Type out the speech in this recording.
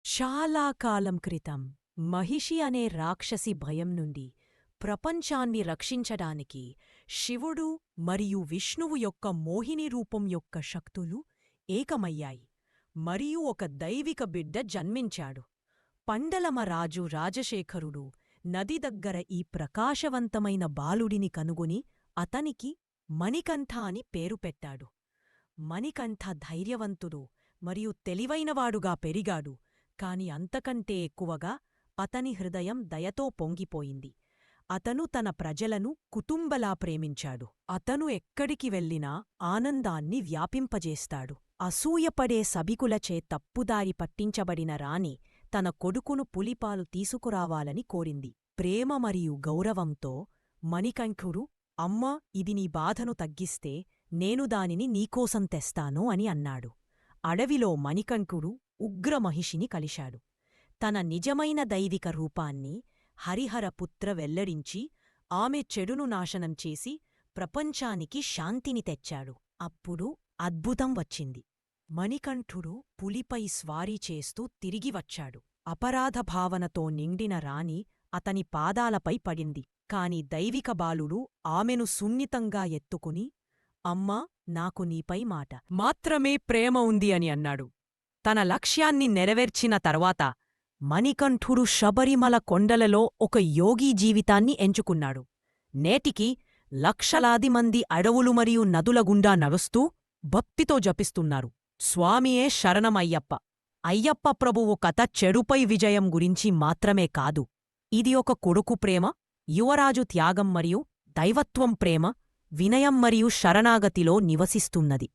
చాలా కాలం క్రితం మహిషి అనే రాక్షసి భయం నుండి ప్రపంచాన్ని రక్షించడానికి శివుడు మరియు విష్ణువు యొక్క మోహిని రూపం యొక్క శక్తులు ఏకమయ్యాయి మరియు ఒక దైవిక బిడ్డ జన్మించాడు. పండలమరాజు రాజశేఖరుడు నది దగ్గర ఈ ప్రకాశవంతమైన బాలుడిని కనుగొని అతనికి మణికంఠ అని పేరు పెట్టాడు. మణికంఠ ధైర్యవంతుడు మరియు తెలివైనవాడుగా పెరిగాడు. కాని అంతకంటే ఎక్కువగా అతని హృదయం దయతో పొంగిపోయింది. అతను తన ప్రజలను కుటుంబలా ప్రేమించాడు. అతను ఎక్కడికి వెళ్ళినా ఆనందాన్ని వ్యాపింపజేస్తాడు. అసూయపడే సభికులచే తప్పుదారి పట్టించబడిన రాణి తన కొడుకును పులిపాలు తీసుకురావాలని కోరింది. ప్రేమ మరియు గౌరవంతో మణికంఠుడు, అమ్మా, ఇది నీ బాధను తగ్గిస్తే నేను దానిని నీకోసం తెస్తాను అని అన్నాడు. అడవిలో మణికంఠుడు ఉగ్రమహిషిని కలిశాడు. తన నిజమైన దైవిక రూపాన్ని హరిహరపుత్ర వెల్లడించి ఆమె చెడును నాశనం చేసి ప్రపంచానికి శాంతిని తెచ్చాడు. అప్పుడు అద్భుతం వచ్చింది. మణికంఠుడు పులిపై స్వారీ చేస్తూ తిరిగి వచ్చాడు. అపరాధభావనతో నిండిన రాణి అతని పాదాలపై పడింది. కాని దైవిక బాలుడు ఆమెను సున్నితంగా ఎత్తుకుని, అమ్మా, నాకు నీపై మాట మాత్రమే ప్రేమ ఉంది అని అన్నాడు. తన లక్ష్యాన్ని నెరవేర్చిన తర్వాత మణికంఠుడు శబరిమల కొండలలో ఒక యోగీ జీవితాన్ని ఎంచుకున్నాడు. నేటికి లక్షలాది మంది అడవులు మరియు నదుల గుండా నడుస్తూ భక్తితో జపిస్తున్నారు. స్వామియే శరణమయ్యప్ప. అయ్యప్ప ప్రభువు కథ చెడుపై విజయం గురించి మాత్రమే కాదు. ఇది ఒక కొడుకు ప్రేమ, యువరాజు త్యాగం మరియు దైవత్వం ప్రేమ, వినయం మరియు శరణాగతిలో నివసిస్తున్నది.